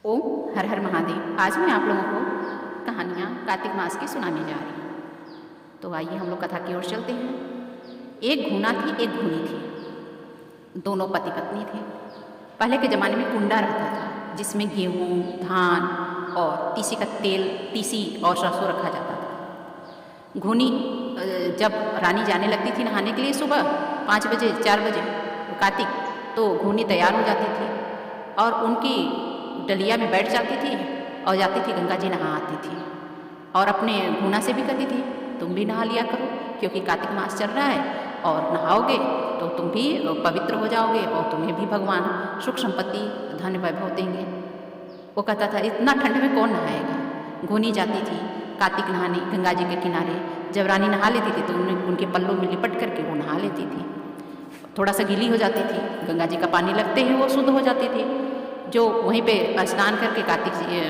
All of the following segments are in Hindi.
ओम हर हर महादेव। आज मैं आप लोगों को कहानियाँ कार्तिक मास की सुनाने जा रही हूँ। तो आइए हम लोग कथा की ओर चलते हैं। एक घूना थी, एक घूनी थी। दोनों पति पत्नी थे। पहले के ज़माने में कुंडा रहता था जिसमें गेहूँ, धान और तीसी का तेल, तीसी और सरसों रखा जाता था। घूनी जब रानी जाने लगती थी नहाने के लिए सुबह 5 बजे 4 बजे कार्तिक, तो घूनी तैयार हो जाती थी और उनकी डलिया में बैठ जाती थी और जाती थी गंगा जी नहा आती थी और अपने घूना से भी कहती थी तुम भी नहा लिया करो, क्योंकि कार्तिक मास चल रहा है और नहाओगे तो तुम भी पवित्र हो जाओगे और तुम्हें भी भगवान सुख संपत्ति धन वैभव देंगे। वो कहता था इतना ठंड में कौन नहाएगा। घूनी जाती थी कार्तिक नहाने गंगा जी के किनारे। जब रानी नहा लेती थी तो उनके पल्लों में लिपट करके वो नहा लेती थी। थोड़ा सा गीली हो जाती थी, गंगा जी का पानी लगते ही वो शुद्ध हो जाती थी। जो वहीं पे स्नान करके कार्तिक जी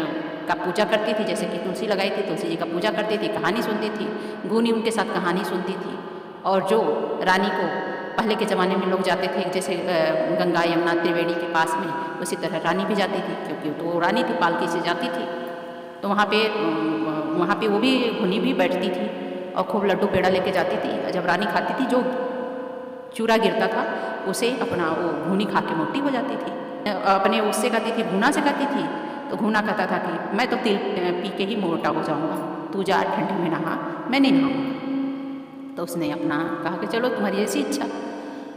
का पूजा करती थी, जैसे कि तुलसी लगाई थी, तुलसी जी का पूजा करती थी, कहानी सुनती थी। घूनी उनके साथ कहानी सुनती थी। और जो रानी को पहले के ज़माने में लोग जाते थे जैसे गंगा यमुना त्रिवेणी के पास में, उसी तरह रानी भी जाती थी, क्योंकि तो वो रानी थी, पालकी से जाती थी। तो वहाँ पे वो भी घूनी भी बैठती थी और खूब लड्डू पेड़ा लेके जाती थी। जब रानी खाती थी जो चूरा गिरता था उसे अपना वो घूनी खा के मोटी हो जाती थी। अपने उससे कहती थी, घूना से कहती थी, तो घूना कहता था कि मैं तो तिल पी के ही मोटा हो जाऊंगा, तू जा ठंड में नहा, मैं नहीं नहाऊंगा। तो उसने अपना कहा कि चलो तुम्हारी ऐसी इच्छा।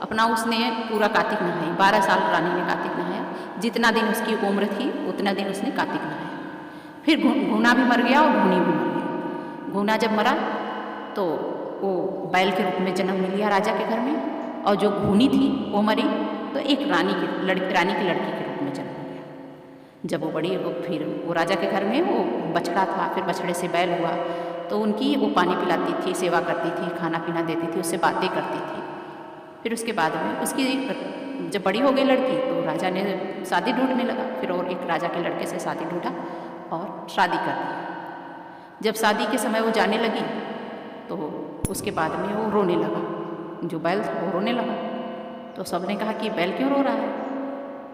अपना उसने पूरा कार्तिक नहाई। 12 साल रानी ने कार्तिक नहाया। जितना दिन उसकी उम्र थी उतना दिन उसने कार्तिक नहाया। फिर घूना भी मर गया और घूनी भी मर गई। घूना जब मरा तो वो बैल के रूप में जन्म लिया राजा के घर में, और जो घूनी थी वो मरी तो एक रानी की लड़की के रूप में जन्म लिया। जब वो बड़ी वो फिर वो राजा के घर में वो बछड़ा था, फिर बछड़े से बैल हुआ, तो उनकी वो पानी पिलाती थी, सेवा करती थी, खाना पीना देती थी, उससे बातें करती थी। फिर उसके बाद में उसकी जब बड़ी हो गई लड़की तो राजा ने शादी ढूंढने लगा। फिर और एक राजा के लड़के से शादी ढूंढा और शादी कर दी। जब शादी के समय वो जाने लगी तो उसके बाद में वो रोने लगा। जो बैल था वो रोने लगा। तो सबने कहा कि बैल क्यों रो रहा है।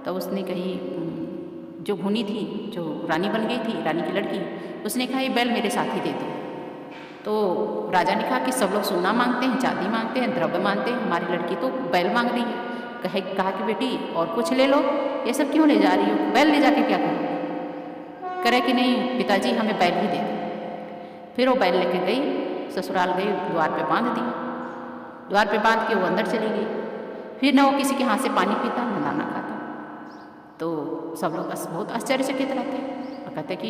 तब उसने कही, जो घूनी थी, जो रानी बन गई थी, रानी की लड़की, उसने कहा ये बैल मेरे साथ ही दे दो। तो राजा ने कहा कि सब लोग सोना मांगते हैं, चांदी मांगते हैं, द्रव्य मांगते हैं, हमारी लड़की तो बैल मांग रही है। कहा कि बेटी और कुछ ले लो, ये सब क्यों ले जा रही हो, बैल ले जाके क्या करो। करे कि नहीं पिताजी हमें बैल ही दे दो। फिर वो बैल लेके गई, ससुराल गई, द्वार पे बांध दिया। द्वार पे बांध के वो अंदर चली गई। फिर न वो किसी के हाथ से पानी पीता न दाना खाता। तो सब लोग बहुत आश्चर्यचकित रहते और कहते कि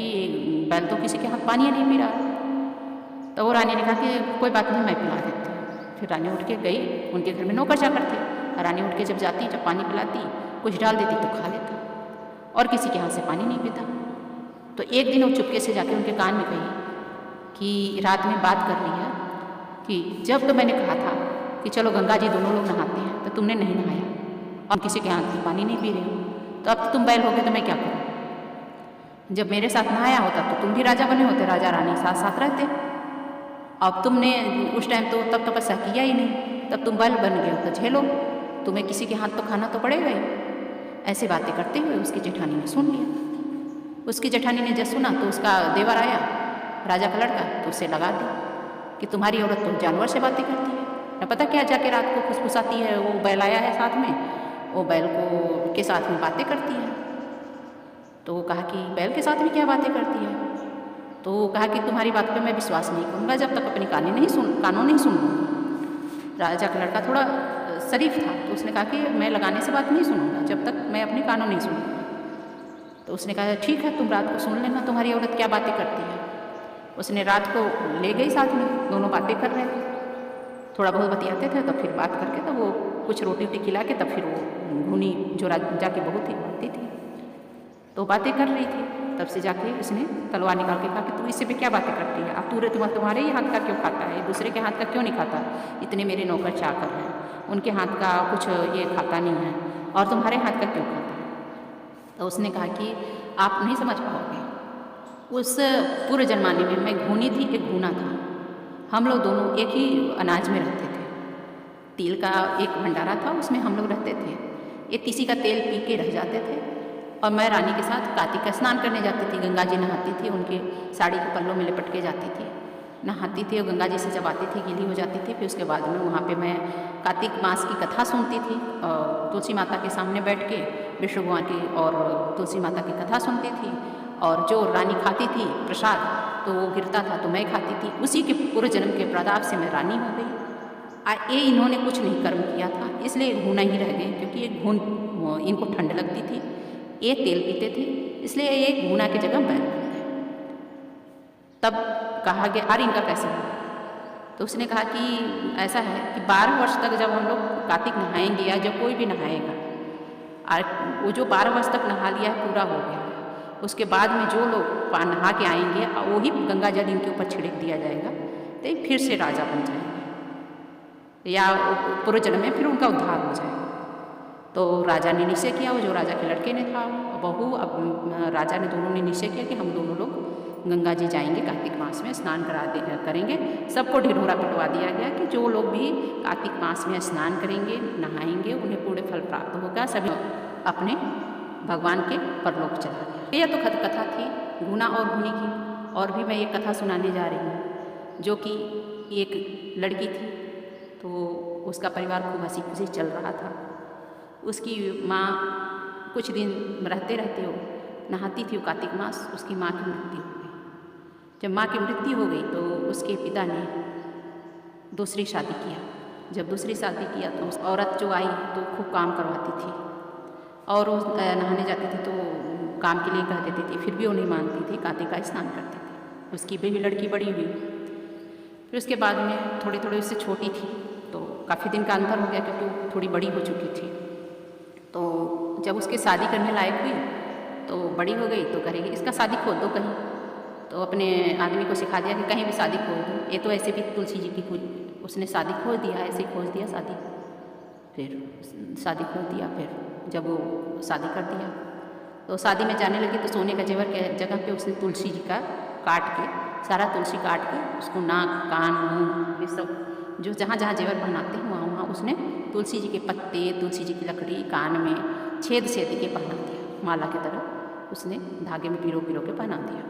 बैल तो किसी के हाथ पानी नहीं पी रहा। तो वो रानी ने कहा कि कोई बात नहीं, मैं पिला देती हूँ। फिर रानी उठ के गई, उनके घर में नौकर चाकर थे। रानी उठ के जब जाती, जब पानी पिलाती, कुछ डाल देती तो खा लेता, और किसी के हाथ से पानी नहीं पीता। तो एक दिन वो चुपके से जाके उनके कान में कही कि रात में बात कर रही है कि जब तो मैंने कहा था कि चलो गंगा जी दोनों लोग नहाते हैं तो तुमने नहीं नहाया और किसी के हाथ से पानी नहीं पी रहे हो, तो अब तुम बैल हो गए तो मैं क्या करूँ। जब मेरे साथ नहाया होता तो तुम भी राजा बने होते, राजा रानी साथ साथ रहते। अब तुमने उस टाइम तो तब तपस्या किया ही नहीं, तब तुम बैल बन गए हो तो झेलो, तुम्हें किसी के हाथ तो खाना तो पड़ेगा ही। ऐसे बातें करते हुए उसकी जेठानी ने सुन लिया। उसकी जेठानी ने जब सुना तो उसका देवर आया, राजा का लड़का, तो उसे लगा दी कि तुम्हारी औरत तो जानवर से बातें करती है, न पता क्या जाके रात को फुसफुसाती है, वो बैल आया है साथ में, वो बैल को के साथ में बातें करती है। तो वो कहा कि बैल के साथ में क्या बातें करती है। तो वो कहा कि तुम्हारी बात पे मैं विश्वास नहीं करूँगा जब तक अपनी कानों नहीं सुन लूँगा। राजा का लड़का थोड़ा शरीफ था, तो उसने कहा कि मैं लगाने से बात नहीं सुनूंगा जब तक मैं अपनी कानों नहीं सुनूँगा। तो उसने कहा ठीक है, तुम रात को सुन लेना तुम्हारी औरत क्या बातें करती है। उसने रात को ले गई साथ में, दोनों बातें कर रहे थे, थोड़ा बहुत बतियाते थे, तो फिर बात करके तो वो कुछ रोटी वोटी खिला के तब फिर वो घूनी जो राजा की बहू थी बढ़ती थी, तो बातें कर रही थी। तब से जाके उसने तलवार निकाल के कहा कि तू इससे भी क्या बातें करती है, अब तुम्हारे ही हाथ का क्यों खाता है, दूसरे के हाथ का क्यों नहीं खाता। इतने मेरे नौकर चाकर हैं, उनके हाथ का कुछ ये खाता नहीं है, और तुम्हारे हाथ का क्यों खाता है। तो उसने कहा कि आप नहीं समझ पाओगे, उस पूर्व जन्माने में मैं घूनी थी, एक घूना था, हम लोग दोनों एक ही अनाज में रहते थे। तिल का एक भंडारा था, उसमें हम लोग रहते थे। एक तीसी का तेल पी के रह जाते थे और मैं रानी के साथ कार्तिक का स्नान करने जाती थी। गंगा जी नहाती थी, उनके साड़ी के पल्लों में लिपट के जाती थी, नहाती थी और गंगा जी से जब आती थी गीली हो जाती थी। फिर उसके बाद में वहाँ पे मैं कार्तिक मास की कथा सुनती थी और तुलसी माता के सामने बैठ के विष्णु भगवान की और तुलसी माता की कथा सुनती थी। और जो रानी खाती थी प्रसाद तो वो गिरता था तो मैं खाती थी। उसी के पूर्व जन्म के प्रताप से मैं रानी हो गई। ये इन्होंने कुछ नहीं कर्म किया था, इसलिए घूना ही रह गए, क्योंकि ये घून इनको ठंड लगती थी, ये तेल पीते थे, इसलिए ये घूना की जगह बैल बन गए। तब कहा गया अरे इनका कैसे हुआ? तो उसने कहा कि ऐसा है कि 12 वर्ष तक जब हम लोग कार्तिक नहाएंगे या जब कोई भी नहाएगा, वो जो 12 वर्ष तक नहा लिया है पूरा हो गया, उसके बाद में जो लोग नहा के आएंगे वही गंगा जल इनके ऊपर छिड़क दिया जाएगा तो ये फिर से राजा बन जाएंगे या पूर्व जन्म में फिर उनका उद्धार हो जाएगा। तो राजा ने निश्चय किया, वो जो राजा के लड़के ने था बहू, अब राजा ने दोनों ने निश्चय किया कि हम दोनों लोग गंगा जी जाएंगे, कार्तिक मास में स्नान करेंगे। सबको ढिढोरा पिटवा दिया गया कि जो लोग भी कार्तिक मास में स्नान करेंगे, नहाएंगे, उन्हें पूरे फल प्राप्त होगा। सभी अपने भगवान के परलोक चला गया। यह तो कथा थी घूना और घूनी की। और भी मैं एक कथा सुनाने जा रही हूँ, जो कि एक लड़की थी, तो उसका परिवार खूब हंसी खुशी चल रहा था। उसकी माँ कुछ दिन रहते रहते हो नहाती थी, वो कार्तिक मास, उसकी माँ की मृत्यु हो गई। जब माँ की मृत्यु हो गई तो उसके पिता ने दूसरी शादी किया। जब दूसरी शादी किया तो उस औरत जो आई तो खूब काम करवाती थी और वो नहाने जाती थी तो काम के लिए कह देती थी, फिर भी वो नहीं मानती थी, कार्तिक का स्नान करती थी। उसकी भी लड़की बड़ी हुई। फिर उसके बाद में थोड़ी थोड़ी उससे छोटी थी तो काफ़ी दिन का अंतर हो गया, क्योंकि वो थोड़ी बड़ी हो चुकी थी। तो जब उसके शादी करने लायक हुई तो बड़ी हो गई तो करेगी इसका शादी खोल दो कहीं। तो अपने आदमी को सिखा दिया कि कहीं भी शादी खोल दो। ये तो ऐसे भी तुलसी जी की हुई, उसने शादी खोल दिया, ऐसे ही खोल दिया शादी। फिर शादी खोल दिया। फिर जब वो शादी कर दिया तो शादी में जाने लगी तो सोने का जेवर के जगह पे उसने तुलसी जी का काट के, सारा तुलसी काट के उसको नाक, कान, मुँह, ये सब जो जहाँ जहाँ जेवर पहनाते हैं वहाँ वहाँ उसने तुलसी जी के पत्ते, तुलसी जी की लकड़ी कान में छेद छेद के पहना दिया, माला की तरह उसने धागे में पिरो पिरो के पहना दिया।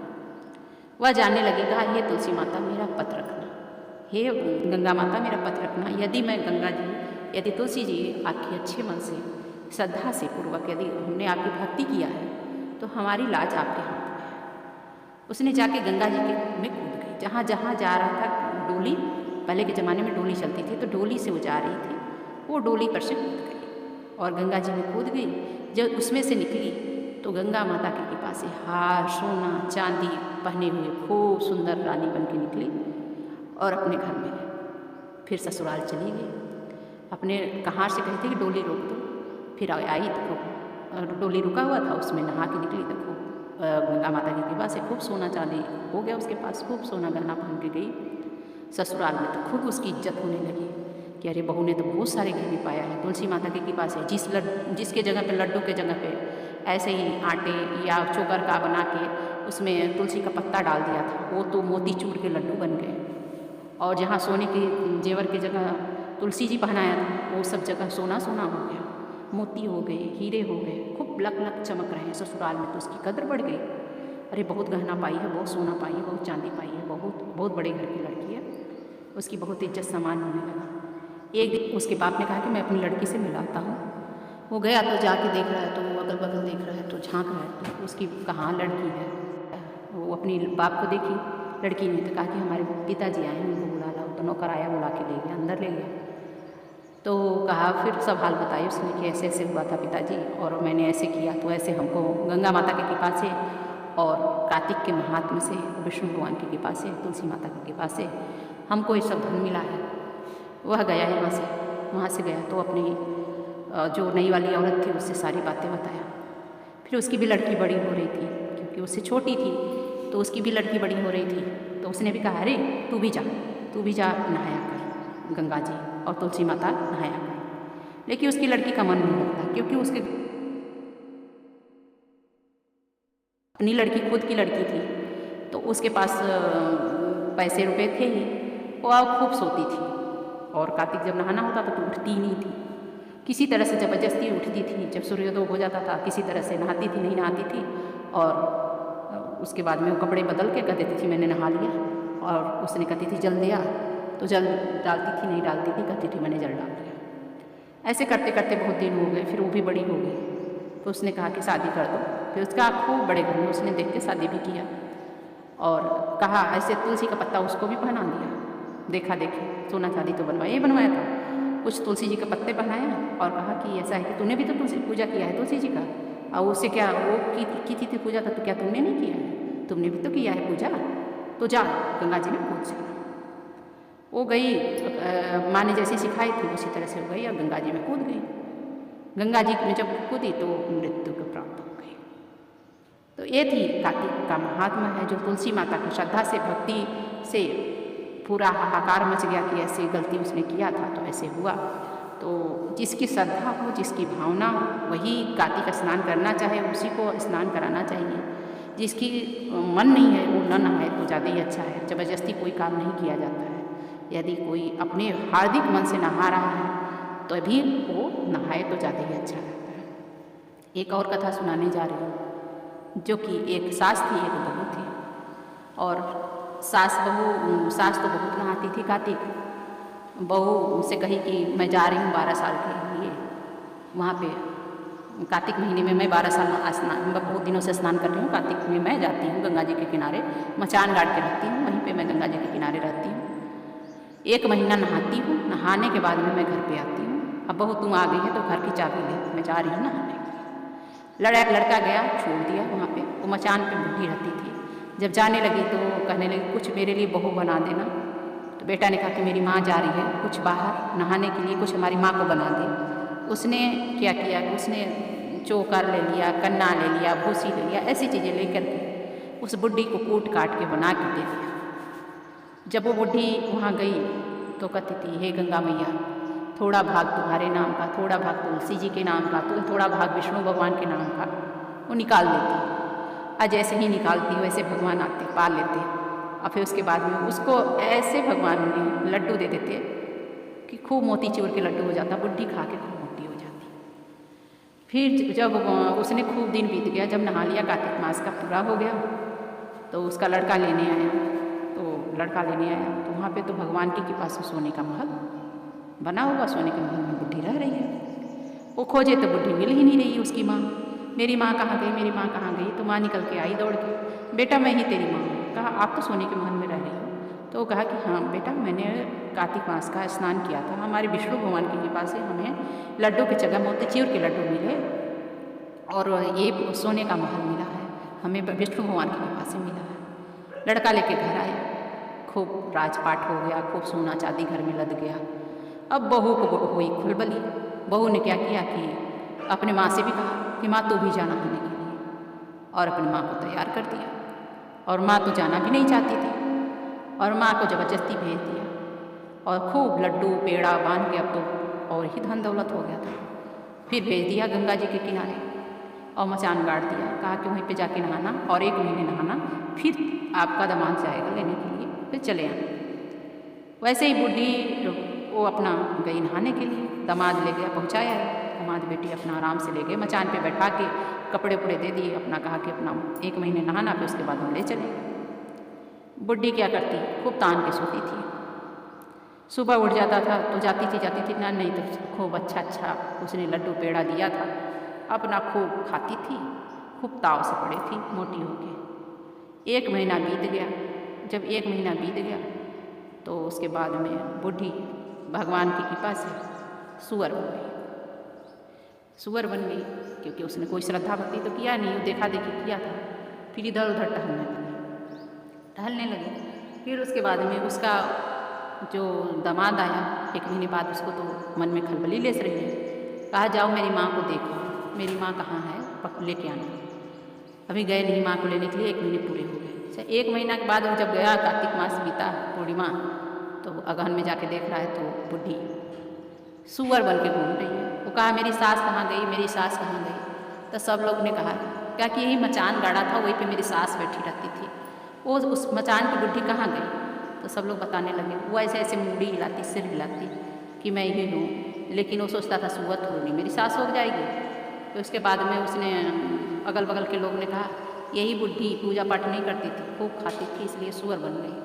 वह जानने लगी, कहा हे तुलसी माता मेरा पथ रखना, हे गंगा माता मेरा पथ रखना। यदि मैं गंगा जी, यदि तुलसी जी आपकी अच्छे मन से श्रद्धा से पूर्वक यदि हमने आपकी भक्ति किया है तो हमारी लाज आपके हाथ में है। उसने जाके गंगा जी के में कूद गई। जहाँ जहाँ जा रहा था डोली, पहले के ज़माने में डोली चलती थी तो डोली से वो जा रही थी, वो डोली पर से कूद गई और गंगा जी में कूद गई। जब उसमें से निकली तो गंगा माता की कृपा से हार, सोना, चांदी पहने हुए खूब सुंदर रानी बन के निकली और अपने घर में फिर ससुराल चली गई। अपने कहाँ से कहती कि डोली रोक दो, फिर आई तो खूब डोली रुका हुआ था, उसमें नहा के निकली तो खूब गंगा माता की कृपा से खूब सोना चांदी हो गया उसके पास, खूब सोना गहना पहन के गई ससुराल में। तो खूब उसकी इज्जत होने लगी कि अरे बहू ने तो बहुत सारे गहने पाया है तुलसी माता की कृपा से। जिसके जगह पे लड्डू के जगह पे ऐसे ही आटे या चोकर का बना के उसमें तुलसी का पत्ता डाल दिया था, वो तो मोतीचूर के लड्डू बन गए। और जहाँ सोने के जेवर की जगह तुलसी जी पहनाया था वो सब जगह सोना सोना हो गया, मोती हो गए, हीरे हो गए, खूब लक लक चमक रहे हैं ससुराल में। तो उसकी कदर बढ़ गई, अरे बहुत गहना पाई है, बहुत सोना पाई है, बहुत चांदी पाई है, बहुत बहुत बड़े घर की लड़की है, उसकी बहुत इज्जत सम्मान होने लगा। एक दिन उसके बाप ने कहा कि मैं अपनी लड़की से मिलाता हूँ। वो गया तो जाके देख रहा है तो वो अगल बगल देख रहा है तो झांक रहा है तो उसकी कहाँ लड़की है। वो अपनी बाप को देखी लड़की ने तो कहा कि हमारे पिताजी आए हैं, उनको बुला लाओ। तो नौकर आया, बुला के ले गया, अंदर ले गया। तो कहा फिर सब हाल बताई उसने कि ऐसे ऐसे हुआ था पिताजी और मैंने ऐसे किया, तो ऐसे हमको गंगा माता की कृपा से और कार्तिक के महात्म्य से, विष्णु भगवान की कृपा से, तुलसी माता की कृपा से हमको ये सब धन मिला है। वह गया वहाँ से गया तो अपनी जो नई वाली औरत थी उससे सारी बातें बताया। फिर उसकी भी लड़की बड़ी हो रही थी, क्योंकि उससे छोटी थी तो उसकी भी लड़की बड़ी हो रही थी। तो उसने भी कहा अरे तू भी जा नहाया कर गंगा जी और तुलसी माता नहाया कर। लेकिन उसकी लड़की का मन नहीं लगता, क्योंकि उसके अपनी लड़की खुद की लड़की थी तो उसके पास पैसे रुपए थे ही, वो खूब सोती थी और कार्तिक जब नहाना होता तो उठती ही नहीं थी किसी तरह से ज़बरदस्ती उठती थी, जब सूर्योदय हो जाता था किसी तरह से नहाती थी, नहीं नहाती थी, और उसके बाद में वो कपड़े बदल के कह देती थी मैंने नहा लिया, और उसने कहती थी जल दिया, तो जल डालती थी, नहीं डालती थी, कहती थी मैंने जल डाल दिया। ऐसे करते करते बहुत दिन हो गए, फिर वो भी बड़ी हो गई, तो उसने कहा कि शादी कर दो। फिर उसका खूब बड़े घर में उसने देख के शादी भी किया, और कहा ऐसे तुलसी का पत्ता उसको भी पहना दिया, देखा देखी, सोना चांदी तो बनवाया ही बनवाया था, कुछ तुलसी जी के पत्ते पहनाया और कहा कि ऐसा है कि तूने भी तो तुलसी पूजा किया है तुलसी जी का, और उससे क्या वो की थी पूजा का, तो क्या तुमने नहीं किया है, तुमने भी तो किया है पूजा, तो जा गंगा जी में कूद जा। वो गई, माँ ने जैसे सिखाई थी उसी तरह से हो गई और गंगा जी में कूद गई। गंगा जी में जब कूदी तो मृत्यु को प्राप्त हो गई। तो ये थी कार्तिक का महात्मा है, जो तुलसी माता की श्रद्धा से भक्ति से पूरा हाहाकार मच गया कि ऐसी गलती उसने किया था तो ऐसे हुआ। तो जिसकी श्रद्धा हो, जिसकी भावना हो, वही कार्तिक स्नान करना चाहे उसी को स्नान कराना चाहिए। जिसकी मन नहीं है वो न नहाए तो ज़्यादा ही अच्छा है। ज़बरदस्ती कोई काम नहीं किया जाता है। यदि कोई अपने हार्दिक मन से नहा रहा है तो भी वो नहाए तो ज़्यादा ही अच्छा रहता है। एक और कथा सुनाने जा रही हूँ, जो कि एक सास थी एक बहू थी, और सास तो बहुत नहाती थी कार्तिक। बहू उनसे कही कि मैं जा रही हूँ 12 साल के लिए वहाँ पे, कार्तिक महीने में मैं 12 साल स्नान बहुत दिनों से स्नान कर रही हूँ, कार्तिक में मैं जाती हूँ गंगा जी के किनारे, मचान गाड़ के रखती हूँ, वहीं पे मैं गंगा जी के किनारे रहती हूँ। 1 महीना नहाती हूँ, नहाने के बाद में मैं घर पे आती हूँ। अब बहू तुम आ गई है तो घर की चाबी ले, मैं जा रही हूँ नहाने के लिए। लड़का गया, छोड़ दिया वहाँ पे, वो मचान पे बुढ़ी रहती थी। जब जाने लगी तो कहने लगी कुछ मेरे लिए बहू बना देना। तो बेटा ने कहा कि मेरी माँ जा रही है कुछ बाहर नहाने के लिए, कुछ हमारी माँ को बना दे। उसने क्या किया, उसने चोकर ले लिया, कन्ना ले लिया, भूसी ले लिया, ऐसी चीज़ें लेकर के उस बुढ़ी को कूट काट के बना के दे दिया। जब वो बुढ़ी वहाँ गई तो कहती थी हे गंगा मैया, थोड़ा भाग तुम्हारे नाम का, थोड़ा भाग तुलसी जी के नाम का, तो थोड़ा भाग विष्णु भगवान के नाम का, वो निकाल देती। आज जैसे ही निकालती वैसे भगवान आते पाल लेते, और फिर उसके बाद में उसको ऐसे भगवान ने लड्डू दे देते कि खूब मोतीचूर के लड्डू हो जाता, बुढ़ी खा के खूब मोटी हो जाती। फिर जब उसने खूब दिन बीत गया, जब नहा लिया, कार्तिक मास का पूरा हो गया, तो उसका लड़का लेने आया। तो वहाँ पे तो भगवान की कृपा से सोने का महल बना हुआ, सोने के महल में बुढ़ी रह रही है। वो खोजे तो बुढ़ी मिल ही नहीं रही उसकी माँ। मेरी माँ कहाँ गई, मेरी माँ कहाँ गई? तो माँ निकल के आई दौड़ के, बेटा मैं ही तेरी माँ हूँ। कहा आप तो सोने के महल में रह रही हो। तो वो कहा कि हाँ बेटा, मैंने कार्तिक मास का स्नान किया था, हमारे विष्णु भगवान की कृपा से हमें लड्डू की जगह मोतीचूर के लड्डू मिले, और ये सोने का महल मिला है, हमें विष्णु भगवान की कृपा से मिला है। लड़का लेके घर आया, खूब राजपाट हो गया, खूब सोना चांदी घर में लद गया। अब बहू को हुई खुलबली। बहू ने क्या किया कि अपने माँ से भी कहा कि माँ तू भी जाना नहाने के लिए, और अपनी माँ को तैयार कर दिया। और माँ तो जाना भी नहीं चाहती थी, और माँ को ज़बरदस्ती भेज दिया, और खूब लड्डू पेड़ा बांध के अब तो और ही धन दौलत हो गया था। फिर भेज दिया गंगा जी के किनारे और मचान गाड़ दिया, कहा कि वहीं पे जाके नहाना और 1 महीने नहाना, फिर आपका दामाद जाएगा लेने के लिए, फिर चले आना। वैसे ही बुढ़ी वो अपना गई नहाने के लिए, दामाद ले गया, पहुँचाया। दामाद बेटी अपना आराम से ले गए, मचान पे बैठा के कपड़े उपड़े दे दिए, अपना कहा कि अपना 1 महीने नहाना, फिर उसके बाद हम ले चले। बुढ़ी क्या करती, खूब तान के सोती थी। सुबह उठ जाता था तो जाती थी ना, नहीं तो खूब अच्छा उसने लड्डू पेड़ा दिया था, अपना खूब खाती थी, खूब ताव से पड़ी थी, मोटी हो के। 1 महीना बीत गया। जब 1 महीना बीत गया तो उसके बाद में बुढ़ी भगवान की कृपा से सुअर बन गई। सुअर बन गई क्योंकि उसने कोई श्रद्धा भक्ति तो किया नहीं, देखा देखी किया था। फिर इधर उधर टहलने लगी। फिर उसके बाद में उसका जो दामाद आया 1 महीने बाद, उसको तो मन में खलबली ले रही है। कहा जाओ मेरी माँ को देखो, मेरी माँ कहाँ है, लेके आना। अभी गए नहीं माँ को लेने के लिए, 1 महीने पूरे हो गए। अच्छा, 1 महीना के बाद जब गया, कार्तिक मास बीता, पूर्णिमा, तो अगहन में जाके देख रहा है तो बुढ़ी सुअर बन के घूम रही है। वो कहा मेरी सास कहाँ गई, मेरी सास कहाँ गई? तो सब लोग ने कहा क्या कि यही मचान गाड़ा था, वहीं पे मेरी सास बैठी रहती थी, वो उस मचान की बुढ़ी कहाँ गई? तो सब लोग बताने लगे। वो ऐसे ऐसे मुड़ी हिलाती, सिर हिलाती कि मैं ही हूँ, लेकिन वो सोचता था सुअर थोड़ी नहीं मेरी सास हो जाएगी। तो उसके बाद में उसने अगल बगल के लोग ने कहा यही बुढ़ी पूजा पाठ नहीं करती थी, खूब खाती थी, इसलिए सुअर बन गई।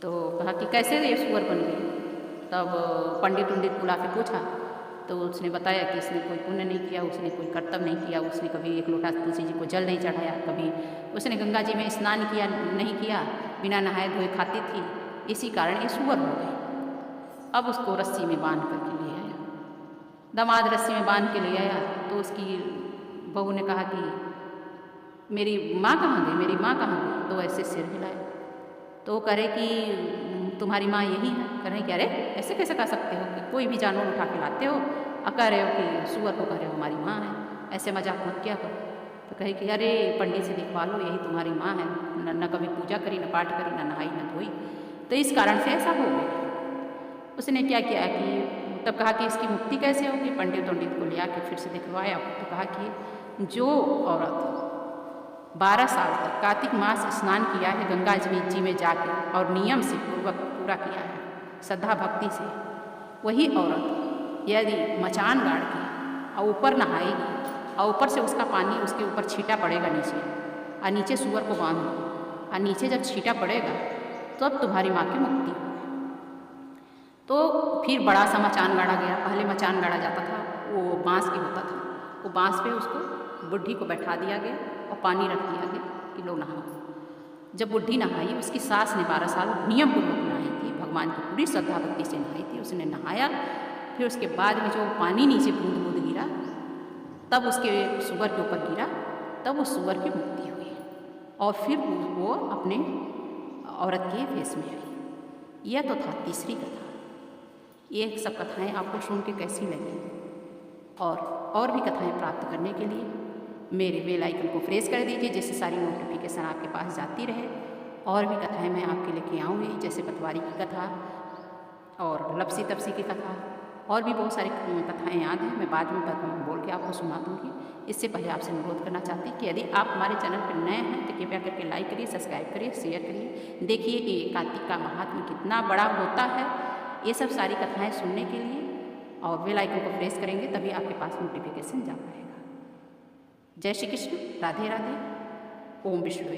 तो कहा कि कैसे ये सुअर बन गई? तब पंडित उंडित बुला के पूछा तो उसने बताया कि इसने कोई पुण्य नहीं किया, उसने कोई कर्तव्य नहीं किया, उसने कभी एक लोटा तुलसी जी को जल नहीं चढ़ाया, कभी उसने गंगा जी में स्नान किया नहीं किया, बिना नहाए धोए खाती थी, इसी कारण ये सुअर हो गई। अब उसको रस्सी में बांध करके ले आया, दामाद रस्सी में बांध के ले आया। तो उसकी बहू ने कहा कि मेरी माँ कहाँ गई, मेरी माँ कहाँ गई? तो ऐसे सिर हिलाया। तो वो कह रहे कि तुम्हारी माँ यही है। कह रहे कि अरे ऐसे कैसे कह सकते हो कि कोई भी जानवर उठा के लाते हो और कह रहे हो कि सुअर को कह रहे हो हमारी माँ है, ऐसे मजाक मत किया करो। तो कहे कि अरे पंडित से दिखवा लो, यही तुम्हारी माँ है, न कभी पूजा करी, न पाठ करी, न नहाई न धोई, तो इस कारण से ऐसा हो गया। उसने क्या किया कि तब कहा कि इसकी मुक्ति कैसे होगी? पंडित को ले आके फिर से दिखवाया। तो कहा कि जो औरत 12 साल तक कार्तिक मास स्नान किया है गंगा जी में जाकर और नियम से पूर्वक पूरा किया है श्रद्धा भक्ति से, वही औरत यदि मचान गाड़ के और ऊपर नहाएगी और ऊपर से उसका पानी उसके ऊपर छींटा पड़ेगा नीचे, और नीचे सुअर को बांध दो और नीचे जब छींटा पड़ेगा तो अब तुम्हारी माँ की मुक्ति होगी। तो फिर बड़ा सा मचान गाड़ा गया। पहले मचान गाड़ा जाता था वो बाँस की होता था, वो बाँस पे उसको बुढ़ी को बैठा दिया गया और पानी रख दिया गया कि लो नहाओ। जब बुढ़ी नहाई, उसकी सास ने 12 साल नियम पूर्वक नहाई थी, भगवान की पूरी श्रद्धा भक्ति से नहाई थी, उसने नहाया। फिर उसके बाद में जो पानी नीचे बूंद बूंद गिरा, तब उसके सुअर के ऊपर गिरा, तब उस सुअर की मुक्ति हुई और फिर वो अपने औरत के भेष में आई। यह तो था तीसरी कथा। ये सब कथाएँ आपको सुन के कैसी लगी? और भी कथाएँ प्राप्त करने के लिए मेरे बेल आइकन को प्रेस कर दीजिए, जिससे सारी नोटिफिकेशन आपके पास जाती रहे। और भी कथाएँ मैं आपके लेके आऊँगी, जैसे पतवारी की कथा और लपसी तपसी की कथा, और भी बहुत सारी कथाएँ याद हैं, मैं बाद में बोल के आपको सुना दूँगी। इससे पहले आपसे अनुरोध करना चाहती कि यदि आप हमारे चैनल पर नए हैं तो कृपया करके लाइक करिए, सब्सक्राइब करिए, शेयर करिए। देखिए ये कार्तिक का महात्म्य कितना बड़ा होता है। ये सब सारी कथाएँ सुनने के लिए और बेल आइकन को प्रेस करेंगे तभी आपके पास नोटिफिकेशन जा पाएगा। जय श्री कृष्ण, राधे राधे, ओम विष्णु।